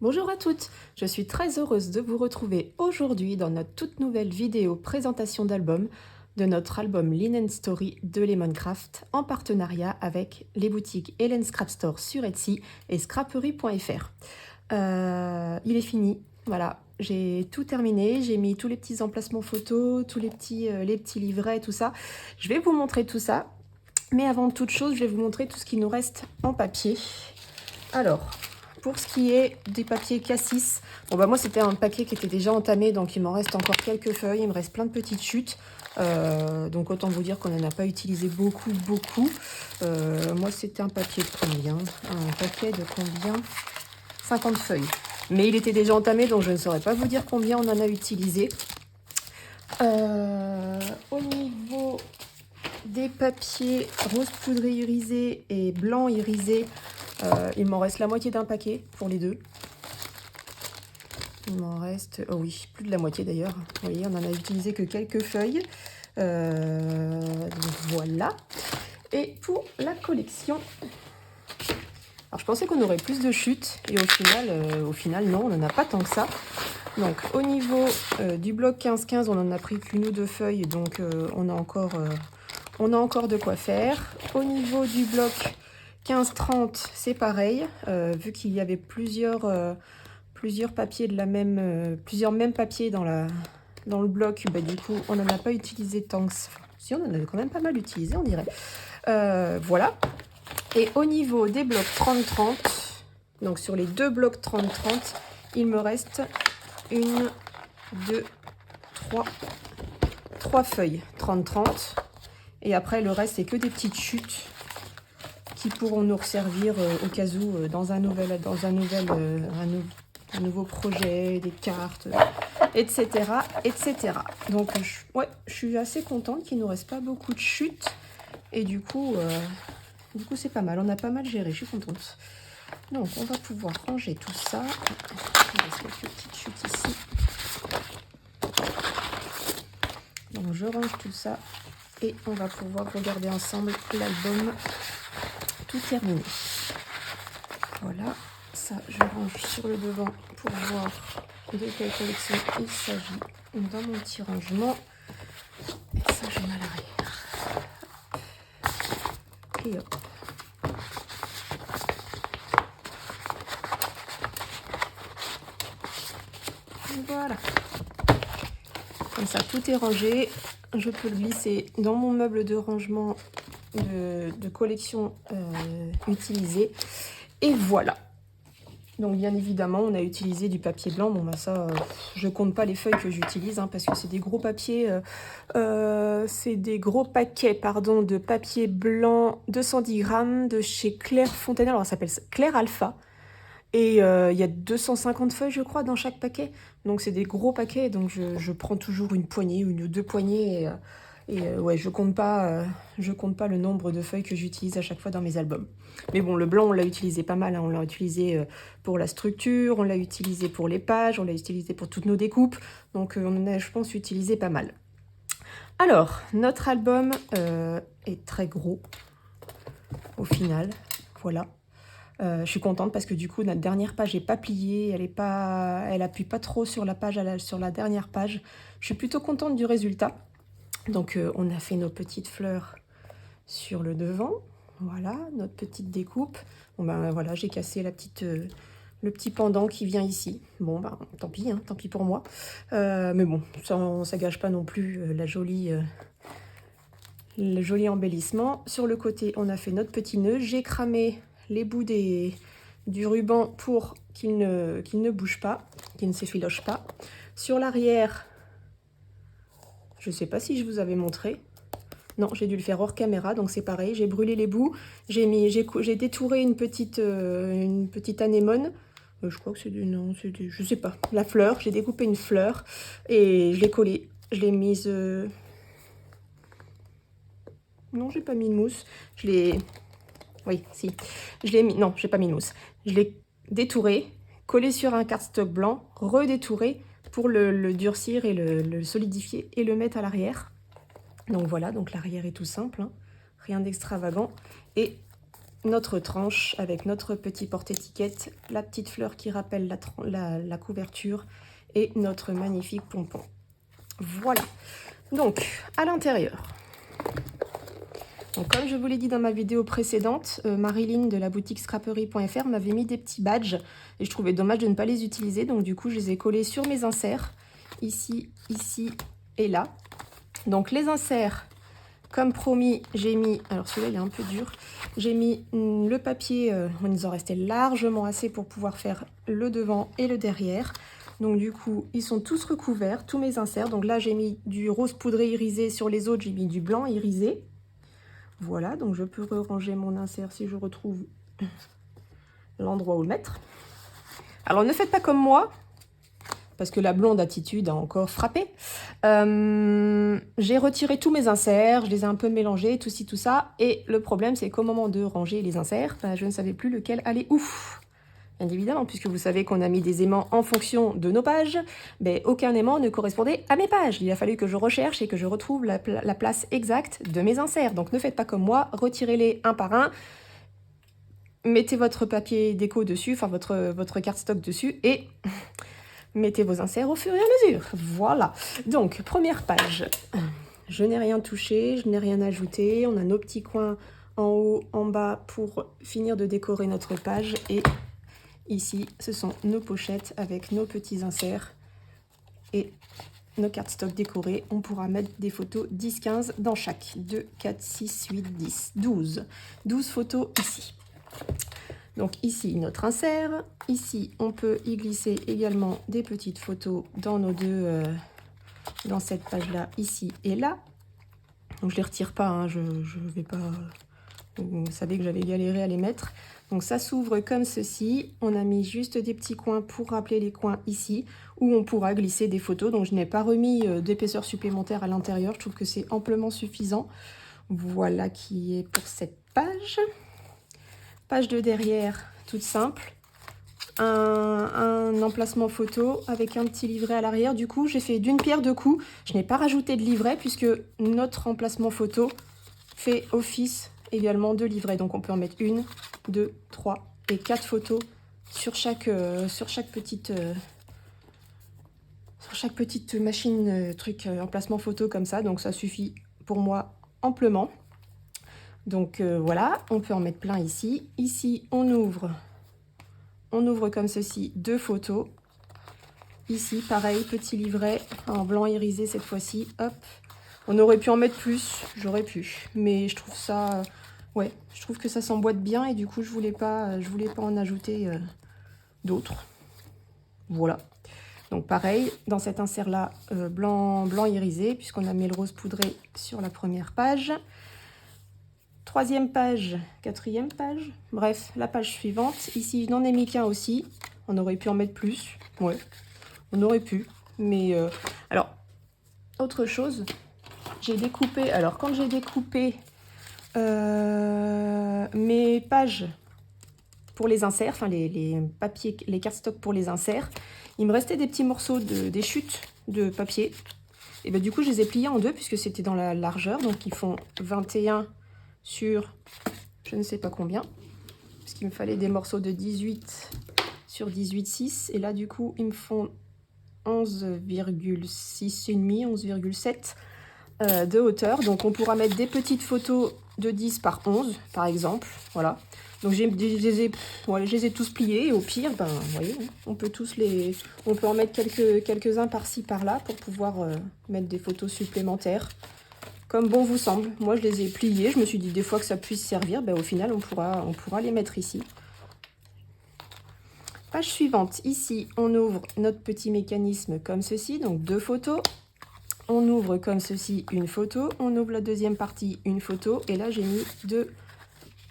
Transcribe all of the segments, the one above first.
Bonjour à toutes, je suis très heureuse de vous retrouver aujourd'hui dans notre toute nouvelle vidéo présentation d'album de notre album Linen Story de Lemoncraft en partenariat avec les boutiques Helen Scrap Store sur Etsy et scraperie.fr. Il est fini, voilà, j'ai tout terminé, j'ai mis tous les petits emplacements photos, tous les petits livrets, tout ça. Je vais vous montrer tout ça, mais avant toute chose, je vais vous montrer tout ce qui nous reste en papier. Alors, pour ce qui est des papiers Cassis, bon bah moi c'était un paquet qui était déjà entamé, donc il m'en reste encore quelques feuilles, il me reste plein de petites chutes. Donc autant vous dire qu'on n'en a pas utilisé beaucoup. Moi c'était un papier de combien? Un paquet de combien? 50 feuilles. Mais il était déjà entamé, donc je ne saurais pas vous dire combien on en a utilisé. Au niveau des papiers rose poudré irisé et blanc irisé, il m'en reste la moitié d'un paquet pour les deux. Il m'en reste, oh oui, plus de la moitié d'ailleurs. Vous voyez, on n'en a utilisé que quelques feuilles. Donc voilà. Et pour la collection, alors je pensais qu'on aurait plus de chutes et au final non, on n'en a pas tant que ça. Donc au niveau du bloc 15-15, on n'en a pris qu'une ou deux feuilles, donc on a encore de quoi faire. Au niveau du bloc 15-30, c'est pareil, vu qu'il y avait plusieurs papiers de la même, plusieurs mêmes papiers dans le bloc, bah, du coup on n'en a pas utilisé tant que ça. Si, on en avait quand même pas mal utilisé, on dirait. Voilà. Et au niveau des blocs 30-30, donc sur les deux blocs 30-30, il me reste une, deux, trois feuilles 30-30. Et après, le reste, c'est que des petites chutes qui pourront nous resservir au cas où dans un nouveau projet, des cartes, etc. etc. Donc, je suis assez contente qu'il ne nous reste pas beaucoup de chutes. Et du coup, c'est pas mal. On a pas mal géré, je suis contente. Donc, on va pouvoir ranger tout ça. Il reste quelques petites chutes ici. Donc, je range tout ça. Et on va pouvoir regarder ensemble l'album tout terminé. Voilà, ça je range sur le devant pour voir de quelle collection il s'agit dans mon petit rangement. Et ça je mets à l'arrière. Et hop. Voilà. Comme ça tout est rangé. Je peux le glisser dans mon meuble de rangement de collection utilisée. Et voilà. Donc bien évidemment, on a utilisé du papier blanc. Bon bah ça, je compte pas les feuilles que j'utilise hein, parce que c'est des gros papiers, c'est des gros paquets pardon, de papier blanc 210 grammes de chez Claire Fontanelle. Alors ça s'appelle Claire Alpha. Et il y a 250 feuilles je crois dans chaque paquet. Donc c'est des gros paquets, donc je prends toujours une poignée, une ou deux poignées. Ouais, je compte pas le nombre de feuilles que j'utilise à chaque fois dans mes albums. Mais bon, le blanc, on l'a utilisé pas mal. Hein. On l'a utilisé pour la structure, on l'a utilisé pour les pages, on l'a utilisé pour toutes nos découpes. Donc on en a, je pense, utilisé pas mal. Alors, notre album est très gros au final. Voilà. Je suis contente parce que du coup notre dernière page n'est pas pliée, elle appuie pas trop sur la page, sur la dernière page. Je suis plutôt contente du résultat. Donc on a fait nos petites fleurs sur le devant, voilà notre petite découpe. Bon ben voilà, j'ai cassé le petit pendant qui vient ici. Bon ben tant pis, hein, tant pis pour moi. Mais bon, ça gâche pas non plus le joli embellissement. Sur le côté, on a fait notre petit nœud. J'ai cramé les bouts du ruban pour qu'il ne bouge pas, qu'il ne s'effiloche pas. Sur l'arrière, je ne sais pas si je vous avais montré. Non, j'ai dû le faire hors caméra, donc c'est pareil. J'ai brûlé les bouts. J'ai détouré une petite anémone. Je crois que c'est je sais pas, la fleur. J'ai découpé une fleur et je l'ai collée. Je l'ai mise... Non, j'ai pas mis de mousse. Oui, si. Je l'ai mis... Non, j'ai pas mis de mousse. Je l'ai détouré, collé sur un cardstock blanc, redétouré pour le durcir et le solidifier et le mettre à l'arrière. Donc voilà, donc l'arrière est tout simple, hein, rien d'extravagant. Et notre tranche avec notre petit porte-étiquette, la petite fleur qui rappelle la couverture et notre magnifique pompon. Voilà. Donc, à l'intérieur. Donc, comme je vous l'ai dit dans ma vidéo précédente, Marilyn de la boutique scraperie.fr m'avait mis des petits badges et je trouvais dommage de ne pas les utiliser. Donc, du coup, je les ai collés sur mes inserts, ici, ici et là. Donc, les inserts, comme promis, j'ai mis, alors celui-là il est un peu dur, j'ai mis le papier, il nous en restait largement assez pour pouvoir faire le devant et le derrière. Donc du coup, ils sont tous recouverts, tous mes inserts. Donc là, j'ai mis du rose poudré irisé, sur les autres, j'ai mis du blanc irisé. Voilà, donc je peux ranger mon insert si je retrouve l'endroit où le mettre. Alors ne faites pas comme moi, parce que la blonde attitude a encore frappé. J'ai retiré tous mes inserts, je les ai un peu mélangés, tout ci, tout ça. Et le problème, c'est qu'au moment de ranger les inserts, je ne savais plus lequel allait où. Bien évidemment, puisque vous savez qu'on a mis des aimants en fonction de nos pages, mais aucun aimant ne correspondait à mes pages. Il a fallu que je recherche et que je retrouve la place exacte de mes inserts. Donc ne faites pas comme moi, retirez-les un par un, mettez votre papier déco dessus, enfin votre cardstock dessus et mettez vos inserts au fur et à mesure. Voilà. Donc, première page. Je n'ai rien touché, je n'ai rien ajouté. On a nos petits coins en haut, en bas pour finir de décorer notre page et ici, ce sont nos pochettes avec nos petits inserts et nos cardstock décorés. On pourra mettre des photos 10-15 dans chaque. 2, 4, 6, 8, 10, 12. 12 photos ici. Donc ici, notre insert. Ici, on peut y glisser également des petites photos dans nos deux, dans cette page-là, ici et là. Donc je ne les retire pas, hein, je vais pas... Vous savez que j'avais galéré à les mettre. Donc ça s'ouvre comme ceci. On a mis juste des petits coins pour rappeler les coins ici, où on pourra glisser des photos. Donc je n'ai pas remis d'épaisseur supplémentaire à l'intérieur. Je trouve que c'est amplement suffisant. Voilà qui est pour cette page. Page de derrière, toute simple. Un emplacement photo avec un petit livret à l'arrière. Du coup, j'ai fait d'une pierre deux coups. Je n'ai pas rajouté de livret puisque notre emplacement photo fait office également de livret. Donc on peut en mettre 1, 2, 3 et 4 photos sur chaque petite machine emplacement photo comme ça. Donc ça suffit pour moi amplement. Donc voilà, on peut en mettre plein ici. Ici, on ouvre comme ceci 2 photos. Ici, pareil, petit livret en blanc irisé cette fois-ci. Hop, on aurait pu en mettre plus, j'aurais pu. Mais je trouve ça, ouais, je trouve que ça s'emboîte bien et du coup, je voulais pas en ajouter d'autres. Voilà. Donc pareil, dans cet insert-là, blanc irisé, puisqu'on a mis le rose poudré sur la première page. Troisième page, quatrième page, bref, la page suivante. Ici, je n'en ai mis qu'un aussi. On aurait pu en mettre plus. Ouais, on aurait pu. Mais, alors, autre chose, j'ai découpé... Alors, quand j'ai découpé mes pages pour les inserts, enfin, les papiers, les cardstock pour les inserts, il me restait des petits morceaux des chutes de papier. Et bien, du coup, je les ai pliés en deux, puisque c'était dans la largeur. Donc, ils font 21... sur je ne sais pas combien, parce qu'il me fallait des morceaux de 18 sur 18,6 et là du coup ils me font 11,6,5, 11,7 de hauteur. Donc on pourra mettre des petites photos de 10 par 11 par exemple, voilà. Donc je les ai tous pliés et au pire, ben, vous voyez, on peut en mettre quelques-uns par-ci par-là pour pouvoir mettre des photos supplémentaires. Comme bon vous semble. Moi, je les ai pliés. Je me suis dit des fois que ça puisse servir. Ben, au final, on pourra les mettre ici. Page suivante. Ici, on ouvre notre petit mécanisme comme ceci. Donc, 2 photos. On ouvre comme ceci une photo. On ouvre la deuxième partie, une photo. Et là, j'ai mis 2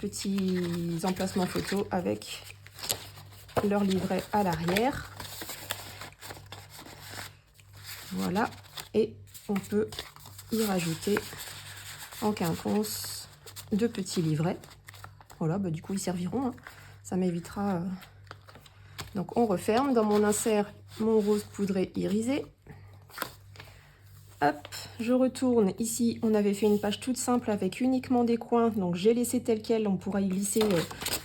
petits emplacements photos avec leur livret à l'arrière. Voilà. Et on peut y rajouter en quinconce 2 petits livrets. Voilà, bah du coup ils serviront, hein. Ça m'évitera. Donc on referme. Dans mon insert, mon rose poudré irisé. Hop, je retourne. Ici, on avait fait une page toute simple avec uniquement des coins. Donc, j'ai laissé tel quel. On pourra y glisser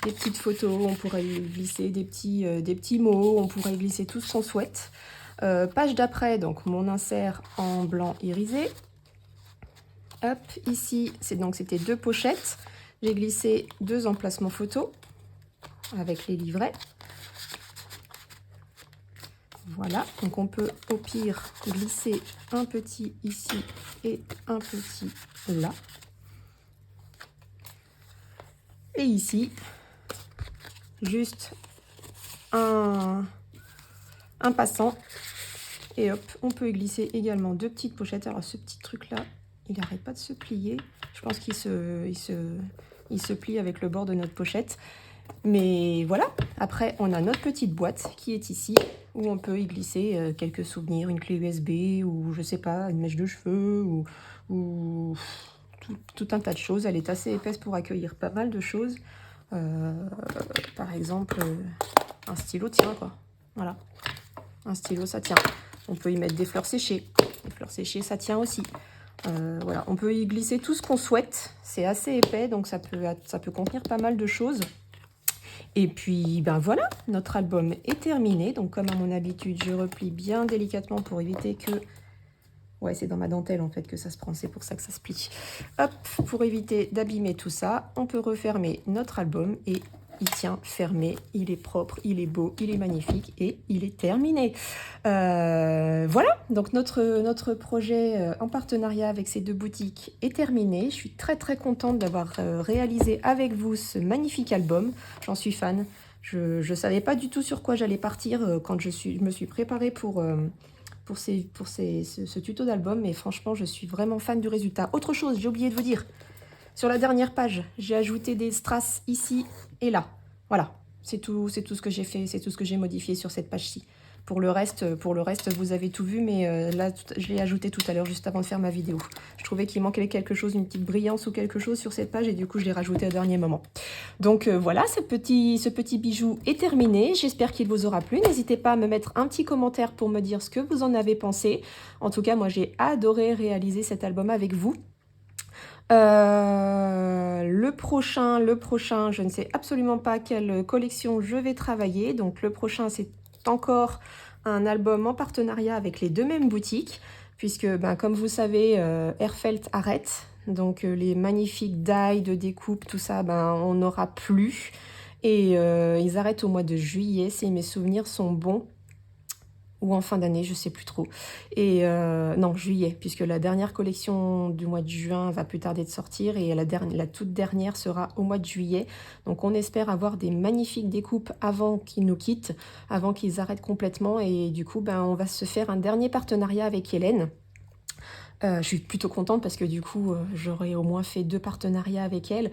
des petites photos, on pourrait y glisser des petits mots, on pourrait y glisser tout ce qu'on souhaite. Page d'après, donc mon insert en blanc irisé. Hop, ici, c'était 2 pochettes. J'ai glissé 2 emplacements photos avec les livrets. Voilà, donc on peut au pire glisser un petit ici et un petit là. Et ici, juste un passant. Et hop, on peut y glisser également 2 petites pochettes. Alors ce petit truc là, il n'arrête pas de se plier. Je pense qu'il se plie avec le bord de notre pochette. Mais voilà, après on a notre petite boîte qui est ici, où on peut y glisser quelques souvenirs, une clé USB, ou je sais pas, une mèche de cheveux, ou tout un tas de choses. Elle est assez épaisse pour accueillir pas mal de choses. Par exemple, un stylo tient quoi. Voilà, un stylo ça tient. On peut y mettre des fleurs séchées. Les fleurs séchées ça tient aussi. Voilà, on peut y glisser tout ce qu'on souhaite. C'est assez épais, donc ça peut contenir pas mal de choses. Et puis, ben voilà, notre album est terminé. Donc, comme à mon habitude, je replie bien délicatement pour éviter que... Ouais, c'est dans ma dentelle, en fait, que ça se prend. C'est pour ça que ça se plie. Hop, pour éviter d'abîmer tout ça, on peut refermer notre album et il tient fermé. Il est propre, il est beau, il est magnifique et il est terminé. Voilà, donc notre projet en partenariat avec ces 2 boutiques est terminé. Je suis très très contente d'avoir réalisé avec vous ce magnifique album. J'en suis fan. Je ne savais pas du tout sur quoi j'allais partir quand je me suis préparée pour ce tuto d'album. Mais franchement, je suis vraiment fan du résultat. Autre chose, j'ai oublié de vous dire. Sur la dernière page, j'ai ajouté des strass ici et là. Voilà, c'est tout ce que j'ai fait, c'est tout ce que j'ai modifié sur cette page-ci. Pour le reste, vous avez tout vu, mais là, je l'ai ajouté tout à l'heure, juste avant de faire ma vidéo. Je trouvais qu'il manquait quelque chose, une petite brillance ou quelque chose sur cette page, et du coup, je l'ai rajouté au dernier moment. Donc voilà, ce petit bijou est terminé. J'espère qu'il vous aura plu. N'hésitez pas à me mettre un petit commentaire pour me dire ce que vous en avez pensé. En tout cas, moi, j'ai adoré réaliser cet album avec vous. Le prochain, je ne sais absolument pas quelle collection je vais travailler. Donc le prochain, c'est encore un album en partenariat avec les 2 mêmes boutiques, puisque ben, comme vous savez, Airfelt arrête. Donc les magnifiques die de découpe, tout ça, ben, on n'aura plus. Et ils arrêtent au mois de juillet, si mes souvenirs sont bons. Ou en fin d'année, je sais plus trop. Et non, juillet, puisque la dernière collection du mois de juin va plus tarder de sortir et la toute dernière sera au mois de juillet. Donc on espère avoir des magnifiques découpes avant qu'ils nous quittent, avant qu'ils arrêtent complètement. Et du coup, ben, on va se faire un dernier partenariat avec Hélène. Je suis plutôt contente parce que du coup, j'aurais au moins fait 2 partenariats avec elle.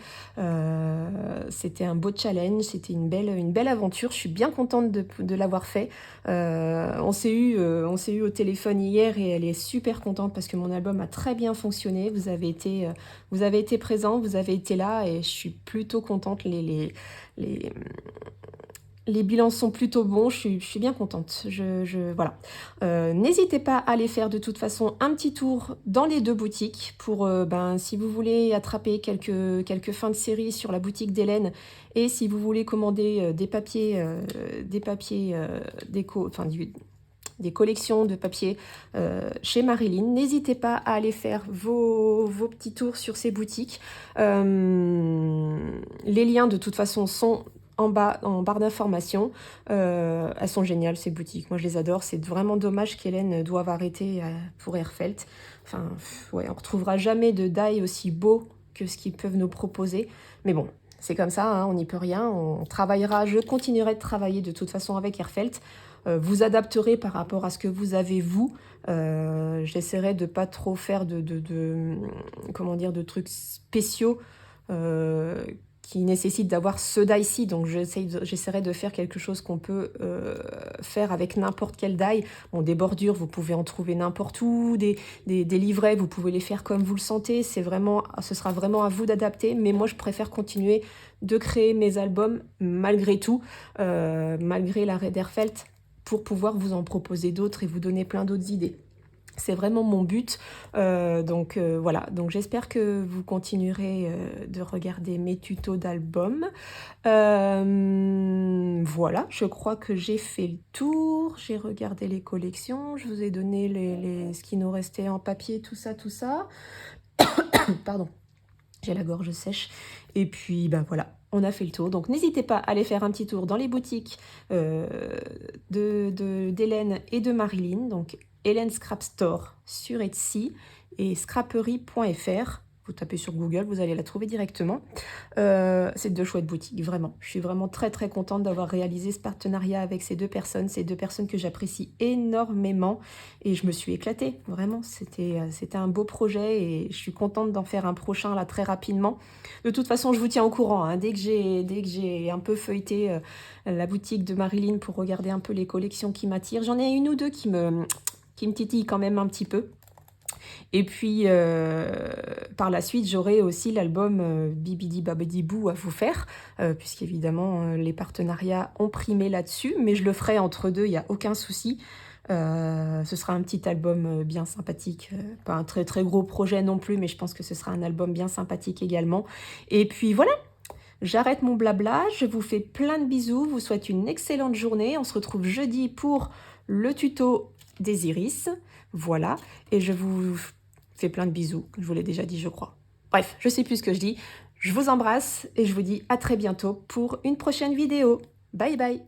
C'était un beau challenge, c'était une belle aventure. Je suis bien contente de l'avoir fait. On s'est eu au téléphone hier et elle est super contente parce que mon album a très bien fonctionné. Vous avez été présents, vous avez été là et je suis plutôt contente. Les bilans sont plutôt bons, je suis bien contente. Voilà. N'hésitez pas à aller faire de toute façon un petit tour dans les 2 boutiques pour, si vous voulez attraper quelques fins de série sur la boutique d'Hélène et si vous voulez commander des papiers déco, enfin des collections de papier chez Marilyn. N'hésitez pas à aller faire vos petits tours sur ces boutiques. Les liens de toute façon sont en bas, en barre d'informations. Elles sont géniales ces boutiques, moi je les adore. C'est vraiment dommage qu'Hélène doive arrêter pour Airfelt. Enfin, ouais, on ne retrouvera jamais de die aussi beau que ce qu'ils peuvent nous proposer. Mais bon, c'est comme ça, hein, on n'y peut rien. On travaillera, je continuerai de travailler de toute façon avec Airfelt. Vous adapterez par rapport à ce que vous avez vous. J'essaierai de pas trop faire comment dire, de trucs spéciaux qui nécessite d'avoir ce die-ci, donc j'essaierai de faire quelque chose qu'on peut faire avec n'importe quel die. Bon, des bordures, vous pouvez en trouver n'importe où, des livrets, vous pouvez les faire comme vous le sentez, ce sera vraiment à vous d'adapter, mais moi je préfère continuer de créer mes albums malgré tout, malgré l'arrêt d'Airfelt, pour pouvoir vous en proposer d'autres et vous donner plein d'autres idées. C'est vraiment mon but. Donc voilà, donc j'espère que vous continuerez de regarder mes tutos d'albums. Voilà, je crois que j'ai fait le tour. J'ai regardé les collections. Je vous ai donné ce qui nous restait en papier, tout ça, tout ça. Pardon, j'ai la gorge sèche. Et puis, ben voilà, on a fait le tour. Donc n'hésitez pas à aller faire un petit tour dans les boutiques d'Hélène et de Marilyn. Donc Hélène Scrap Store sur Etsy et scraperie.fr. Vous tapez sur Google, vous allez la trouver directement. C'est deux chouettes boutiques, vraiment. Je suis vraiment très très contente d'avoir réalisé ce partenariat avec ces deux personnes que j'apprécie énormément. Et je me suis éclatée, vraiment. C'était un beau projet et je suis contente d'en faire un prochain là très rapidement. De toute façon, je vous tiens au courant, hein. Dès que j'ai un peu feuilleté la boutique de Marilyn pour regarder un peu les collections qui m'attirent, j'en ai une ou deux qui me titillent quand même un petit peu. Et puis, par la suite, j'aurai aussi l'album Bibidi Babidi Bou à vous faire, puisqu'évidemment, les partenariats ont primé là-dessus, mais je le ferai entre deux, il n'y a aucun souci. Ce sera un petit album bien sympathique, pas un très très gros projet non plus, mais je pense que ce sera un album bien sympathique également. Et puis voilà, j'arrête mon blabla, je vous fais plein de bisous, vous souhaite une excellente journée, on se retrouve jeudi pour le tuto des iris, voilà, et je vous fais plein de bisous, je vous l'ai déjà dit je crois. Bref, je sais plus ce que je dis, je vous embrasse et je vous dis à très bientôt pour une prochaine vidéo. Bye bye.